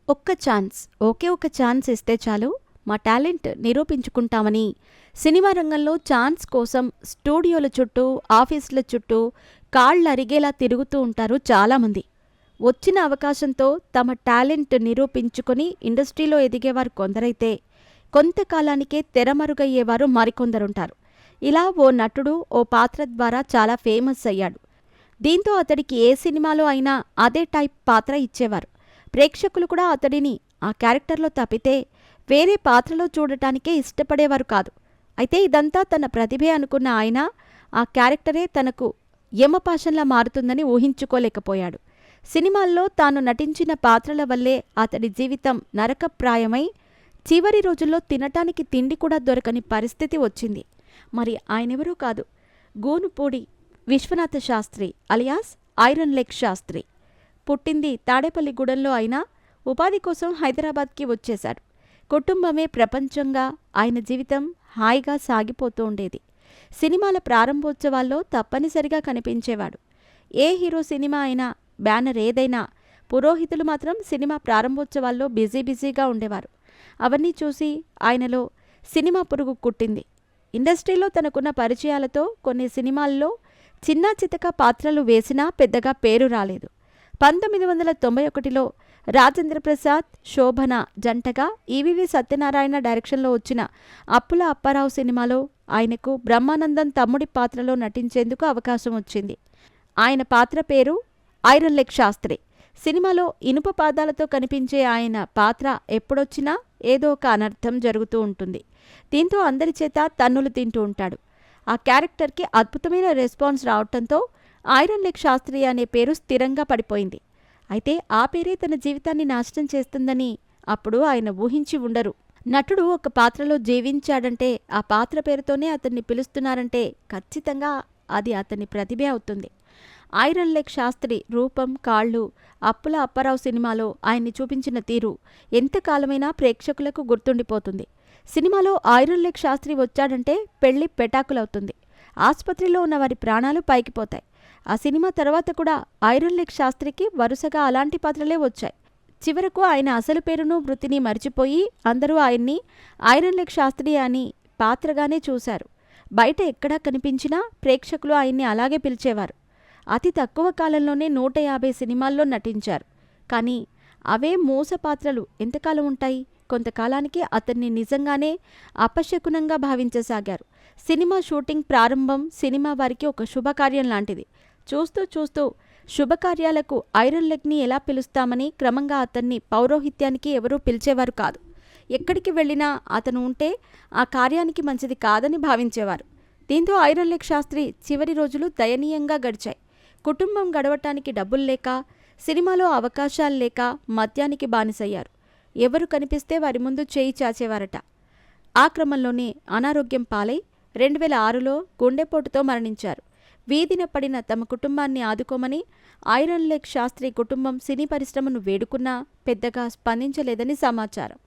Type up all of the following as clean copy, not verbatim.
ఒక్క ఛాన్స్, ఒకే ఒక ఛాన్స్ ఇస్తే చాలు మా టాలెంట్ నిరూపించుకుంటామని సినిమా రంగంలో ఛాన్స్ కోసం స్టూడియోల చుట్టూ, ఆఫీసుల చుట్టూ కాళ్ళరిగేలా తిరుగుతూ ఉంటారు చాలామంది. వచ్చిన అవకాశంతో తమ టాలెంట్ నిరూపించుకొని ఇండస్ట్రీలో ఎదిగేవారు కొందరైతే, కొంతకాలానికే తెరమరుగయ్యేవారు మరికొందరుంటారు. ఇలా ఓ నటుడు ఓ పాత్ర ద్వారా చాలా ఫేమస్ అయ్యాడు. దీంతో అతడికి ఏ సినిమాలో అయినా అదే టైప్ పాత్ర ఇచ్చేవారు. ప్రేక్షకులు కూడా అతడిని ఆ క్యారెక్టర్లో తప్పితే వేరే పాత్రలో చూడటానికే ఇష్టపడేవారు కాదు. అయితే ఇదంతా తన ప్రతిభే అనుకున్న ఆయన ఆ క్యారెక్టరే తనకు యమపాశంలా మారుతుందని ఊహించుకోలేకపోయాడు. సినిమాల్లో తాను నటించిన పాత్రల వల్లే అతడి జీవితం నరకప్రాయమై చివరి రోజుల్లో తినటానికి తిండి కూడా దొరకని పరిస్థితి వచ్చింది. మరి ఆయనెవరూ కాదు, Gunupudi Vishwanatha Shastri alias iron leg Shastri. పుట్టింది తాడేపల్లిగూడెంలో అయినా ఉపాధి కోసం హైదరాబాద్కి వచ్చేశాడు. కుటుంబమే ప్రపంచంగా ఆయన జీవితం హాయిగా సాగిపోతూ ఉండేది. సినిమాల ప్రారంభోత్సవాల్లో తప్పనిసరిగా కనిపించేవాడు. ఏ హీరో సినిమా అయినా, బ్యానర్ ఏదైనా, పురోహితులు మాత్రం సినిమా ప్రారంభోత్సవాల్లో బిజీగా ఉండేవారు. అవన్నీ చూసి ఆయనలో సినిమా పురుగు కుట్టింది. ఇండస్ట్రీలో తనకున్న పరిచయాలతో కొన్ని సినిమాల్లో చిన్నా చితక పాత్రలు వేసినా పెద్దగా పేరు రాలేదు. 1991లో రాజేంద్రప్రసాద్, శోభన జంటగా ఈవీవి సత్యనారాయణ డైరెక్షన్లో వచ్చిన అప్పుల అప్పారావు సినిమాలో ఆయనకు బ్రహ్మానందం తమ్ముడి పాత్రలో నటించేందుకు అవకాశం వచ్చింది. ఆయన పాత్ర పేరు ఐరన్ లెగ్ శాస్త్రి. సినిమాలో ఇనుప పాదాలతో కనిపించే ఆయన పాత్ర ఎప్పుడొచ్చినా ఏదో ఒక అనర్థం జరుగుతూ ఉంటుంది. దీంతో అందరి చేత తన్నులు తింటూ ఉంటాడు. ఆ క్యారెక్టర్కి అద్భుతమైన రెస్పాన్స్ రావటంతో ఐరన్ లెగ్ శాస్త్రి అనే పేరు స్థిరంగా పడిపోయింది. అయితే ఆ పేరే తన జీవితాన్ని నాశనం చేస్తుందని అప్పుడు ఆయన ఊహించి ఉండరు. నటుడు ఒక పాత్రలో జీవించాడంటే, ఆ పాత్ర పేరుతోనే అతన్ని పిలుస్తున్నారంటే ఖచ్చితంగా అది అతని ప్రతిభే అవుతుంది. ఐరన్ లెగ్ శాస్త్రి రూపం, కాళ్ళు అప్పుల అప్పారావు సినిమాలో ఆయన్ని చూపించిన తీరు ఎంతకాలమైనా ప్రేక్షకులకు గుర్తుండిపోతుంది. సినిమాలో ఐరన్ లెగ్ శాస్త్రి వచ్చాడంటే పెళ్లి పెటాకులవుతుంది. ఆసుపత్రిలో ఉన్న వారి ప్రాణాలు పైకిపోతాయి. ఆ సినిమా తర్వాత కూడా ఐరన్ లెగ్ శాస్త్రికి వరుసగా అలాంటి పాత్రలే వచ్చాయి. చివరకు ఆయన అసలు పేరును, వృత్తిని మరిచిపోయి అందరూ ఆయన్ని ఐరన్ లెగ్ శాస్త్రి అని పాత్రగానే చూశారు. బయట ఎక్కడా కనిపించినా ప్రేక్షకులు ఆయన్ని అలాగే పిలిచేవారు. అతి తక్కువ కాలంలోనే 150 సినిమాల్లో నటించారు. కానీ అవే మోస పాత్రలు ఎంతకాలం ఉంటాయి? కొంతకాలానికి అతన్ని నిజంగానే అపశకునంగా భావించసాగారు. సినిమా షూటింగ్ ప్రారంభం సినిమా వారికి ఒక శుభకార్యం లాంటిది. చూస్తూ చూస్తూ శుభకార్యాలకు ఐరన్ లెగ్ని ఎలా పిలుస్తామని క్రమంగా అతన్ని పౌరోహిత్యానికి ఎవరూ పిలిచేవారు కాదు. ఎక్కడికి వెళ్ళినా అతను ఉంటే ఆ కార్యానికి మంచిది కాదని భావించేవారు. దీంతో ఐరన్ లెగ్ శాస్త్రి చివరి రోజులు దయనీయంగా గడిచాయి. కుటుంబం గడవటానికి డబ్బులు లేక, సినిమాలో అవకాశాలు లేక మద్యానికి బానిసయ్యారు. ఎవరు కనిపిస్తే వారి ముందు చేయి చాచేవారట. ఆ క్రమంలోనే అనారోగ్యం పాలై 2006లో గుండెపోటుతో మరణించారు. వీధిన పడిన తమ కుటుంబాన్ని ఆదుకోమని ఐరన్ లెగ్ శాస్త్రి కుటుంబం సినీ పరిశ్రమను వేడుకున్నా పెద్దగా స్పందించలేదని సమాచారం.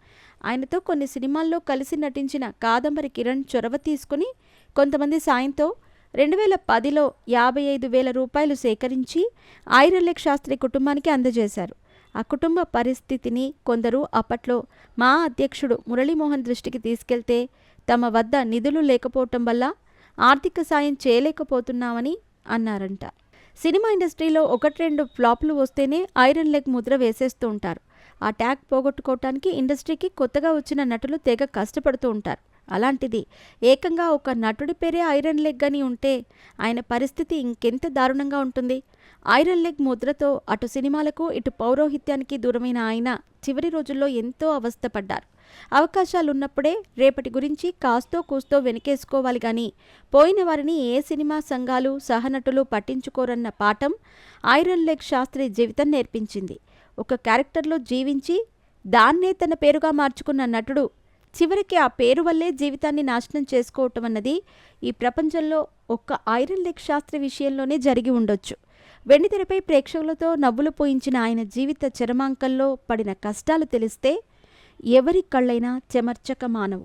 ఆయనతో కొన్ని సినిమాల్లో కలిసి నటించిన కాదంబరి కిరణ్ చొరవ తీసుకుని కొంతమంది సాయంతో 2010లో 55,000 రూపాయలు సేకరించి ఐరన్ లెగ్ శాస్త్రి కుటుంబానికి అందజేశారు. ఆ కుటుంబ పరిస్థితిని కొందరు అప్పట్లో మా అధ్యక్షుడు మురళీమోహన్ దృష్టికి తీసుకెళ్తే తమ వద్ద నిధులు లేకపోవటం వల్ల ఆర్థిక సాయం చేయలేకపోతున్నామని అన్నారంట. సినిమా ఇండస్ట్రీలో 1-2 ఫ్లాపులు వస్తేనే ఐరన్ లెగ్ ముద్ర వేసేస్తూ ఉంటారు. ఆ ట్యాగ్ పోగొట్టుకోవటానికి ఇండస్ట్రీకి కొత్తగా వచ్చిన నటులు తెగ కష్టపడుతూ ఉంటారు. అలాంటిది ఏకంగా ఒక నటుడి పేరే ఐరన్ లెగ్ అని ఉంటే ఆయన పరిస్థితి ఇంకెంత దారుణంగా ఉంటుంది. ఐరన్ లెగ్ ముద్రతో అటు సినిమాలకు, ఇటు పౌరోహిత్యానికి దూరమైన ఆయన చివరి రోజుల్లో ఎంతో అవస్థపడ్డారు. అవకాశాలున్నప్పుడే రేపటి గురించి కాస్తో కూస్తో వెనకేసుకోవాలి గాని పోయిన వారిని ఏ సినిమా సంఘాలు, సహనటులు పట్టించుకోరన్న పాఠం ఐరన్ లెగ్ శాస్త్రి జీవితం నేర్పించింది. ఒక క్యారెక్టర్లో జీవించి దాన్నే తన పేరుగా మార్చుకున్న నటుడు చివరికి ఆ పేరు వల్లే జీవితాన్ని నాశనం చేసుకోవటం అన్నది ఈ ప్రపంచంలో ఒక్క ఐరన్ లెగ్ శాస్త్రి విషయంలోనే జరిగి ఉండొచ్చు. వెండితెరపై ప్రేక్షకులతో నవ్వులు పోయించిన ఆయన జీవిత చరమాంకంలో పడిన కష్టాలు తెలిస్తే ఎవరి కళ్ళైనా చెమర్చక మానవు.